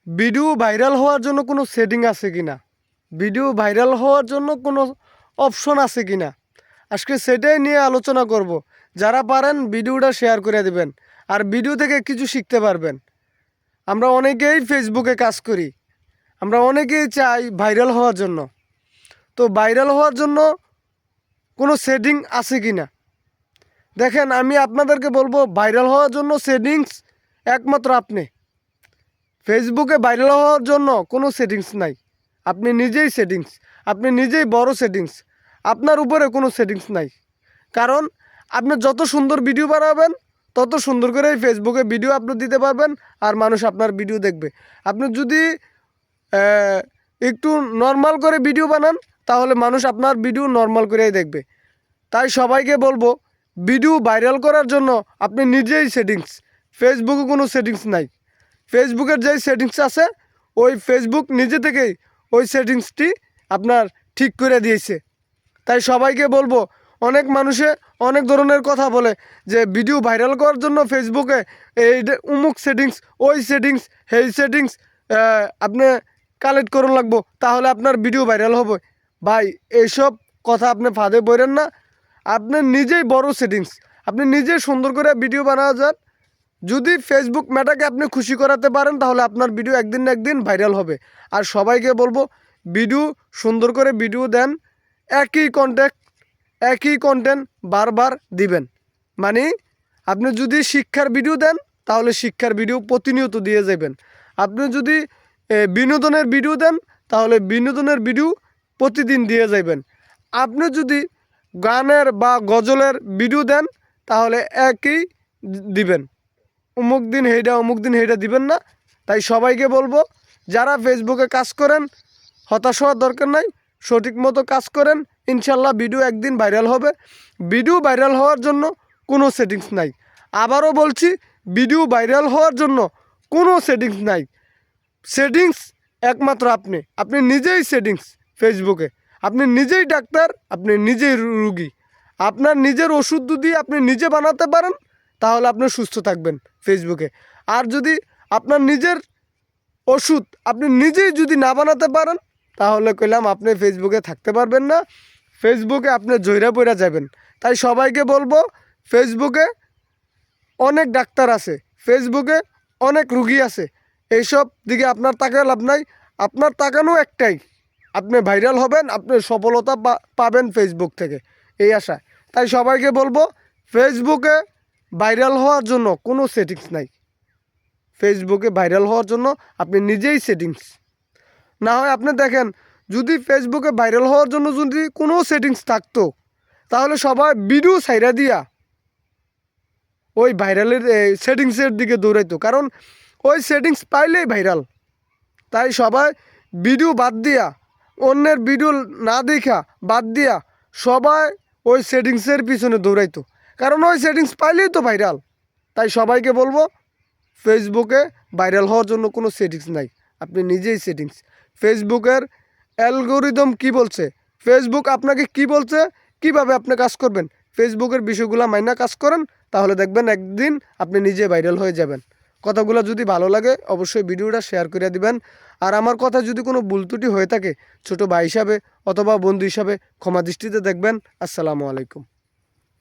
Video viral হওয়ার জন্য কোনো সেটিং আছে কি না, ভিডিও ভাইরাল হওয়ার জন্য কোনো অপশন আছে কি না, আজকে সেটাই নিয়ে আলোচনা করব। যারা পারেন ভিডিওটা শেয়ার করে দিবেন, আর ভিডিও থেকে কিছু শিখতে পারবেন। আমরা অনেকেই ফেসবুকে কাজ করি, আমরা অনেকেই চাই ভাইরাল হওয়ার জন্য। তো ভাইরাল হওয়ার জন্য কোনো সেটিং আছে কি না, দেখেন আমি আপনাদেরকে বলবো, ভাইরাল হওয়ার জন্য সেটিংস একমাত্র আপনি। ফেসবুকে ভাইরাল হওয়ার জন্য কোনো সেটিংস নাই, আপনি নিজেই সেটিংস, আপনি নিজেই বড় সেটিংস। আপনার উপরে কোনো সেটিংস নাই, কারণ আপনি যত সুন্দর ভিডিও বানাবেন তত সুন্দর করে ফেসবুকে ভিডিও আপলোড দিতে পারবেন, আর মানুষ আপনার ভিডিও দেখবে। আপনি যদি একটু নর্মাল করে ভিডিও বানান, তাহলে মানুষ আপনার ভিডিও নর্মাল করেই দেখবে। তাই সবাইকে বলবো, ভিডিও ভাইরাল করার জন্য আপনি নিজেই সেটিংস। ফেসবুকে কোনো সেটিংস নাই, ফেসবুকের যেই সেটিংস আছে ওই ফেসবুক নিজে থেকেই ওই সেটিংসটি আপনার ঠিক করে দিয়েছে। তাই সবাইকে বলবো, অনেক মানুষে অনেক ধরনের কথা বলে যে ভিডিও ভাইরাল করার জন্য ফেসবুকে এই উমুক সেটিংস, ওই সেটিংস, সেই সেটিংস আপনি কালেক্ট করুন লাগবো, তাহলে আপনার ভিডিও ভাইরাল হবে। ভাই এইসব কথা আপনি ফাঁদে পড়েন না, আপনি নিজেই বড় সেটিংস, আপনি নিজেই সুন্দর করে ভিডিও বানানো যান। যদি ফেসবুক মেটাকে আপনি খুশি করাতে পারেন, তাহলে আপনার ভিডিও একদিন না একদিন ভাইরাল হবে। আর সবাইকে বলবো, ভিডিও সুন্দর করে ভিডিও দেন, একই কন্টেন্ট বারবার দিবেন। মানে আপনি যদি শিক্ষার ভিডিও দেন, তাহলে শিক্ষার ভিডিও প্রতিনিয়ত দিয়ে যাবেন। আপনি যদি বিনোদনের ভিডিও দেন, তাহলে বিনোদনের ভিডিও প্রতিদিন দিয়ে যাবেন। আপনি যদি গানের বা গজলের ভিডিও দেন, তাহলে একই দিবেন, অমুক দিন হেইটা দিবেন না। তাই সবাইকে বলবো, যারা ফেসবুকে কাজ করেন হতাশ হওয়ার দরকার নাই, সঠিক মতো কাজ করেন, ইনশাল্লাহ ভিডিও একদিন ভাইরাল হবে। ভিডিও ভাইরাল হওয়ার জন্য কোনো সেটিংস নাই, আবারও বলছি, ভিডিও ভাইরাল হওয়ার জন্য কোনো সেটিংস নাই। সেটিংস একমাত্র আপনি, আপনি নিজেই সেটিংস। ফেসবুকে আপনি নিজেই ডাক্তার, আপনি নিজেই রুগী। আপনার নিজের ওষুধ যদি আপনি নিজে বানাতে পারেন, তাহলে আপনি সুস্থ থাকবেন ফেসবুকে। আর যদি আপনার নিজের ওষুধ আপনি নিজেই যদি না বানাতে পারেন, তাহলে কইলাম আপনি ফেসবুকে থাকতে পারবেন না, ফেসবুকে আপনি জয়রা পড়া যাবেন। তাই সবাইকে বলবো, ফেসবুকে অনেক ডাক্তার আছে, ফেসবুকে অনেক রুগী আছে, এইসব দিকে আপনার তাকায় লাভ নাই। আপনার তাকানো একটাই, আপনি ভাইরাল হবেন, আপনি সফলতা পাবেন ফেসবুক থেকে, এই আশা। তাই সবাইকে বলবো, ফেসবুকে ভাইরাল হওয়ার জন্য কোনো সেটিংস নাই। ফেসবুকে ভাইরাল হওয়ার জন্য আপনি নিজেই সেটিংস। না হয় আপনি দেখেন, যদি ফেসবুকে ভাইরাল হওয়ার জন্য যদি কোনো সেটিংস থাকতো, তাহলে সবাই ভিডিও ছাইরা দিয়া ওই ভাইরালের সেটিংসের দিকে দৌড়াইতো, কারণ ওই সেটিংস পাইলেই ভাইরাল। তাই সবাই ভিডিও বাদ দিয়া, অন্যের ভিডিও না দেখা বাদ দিয়া সবাই ওই সেটিংসের পিছনে দৌড়াইতো, কারণ ওই সেটিংস পাইলেই তো ভাইরাল। তাই সবাইকে বলবো, ফেসবুকে ভাইরাল হওয়ার জন্য কোনো সেটিংস নাই, আপনি নিজেই সেটিংস। ফেসবুকের অ্যালগোরিদম কি বলছে, ফেসবুক আপনাকে কি বলছে, কিভাবে আপনি কাজ করবেন, ফেসবুকের বিষয়গুলো মাইনা কাজ করেন, তাহলে দেখবেন একদিন আপনি নিজে ভাইরাল হয়ে যাবেন। কথাগুলো যদি ভালো লাগে, অবশ্যই ভিডিওটা শেয়ার করে দিবেন। আর আমার কথা যদি কোনো ভুল ত্রুটি হয়ে থাকে, ছোটো ভাই হিসাবে অথবা বন্ধু হিসাবে ক্ষমা দৃষ্টিতে দেখবেন। আসসালামু আলাইকুম।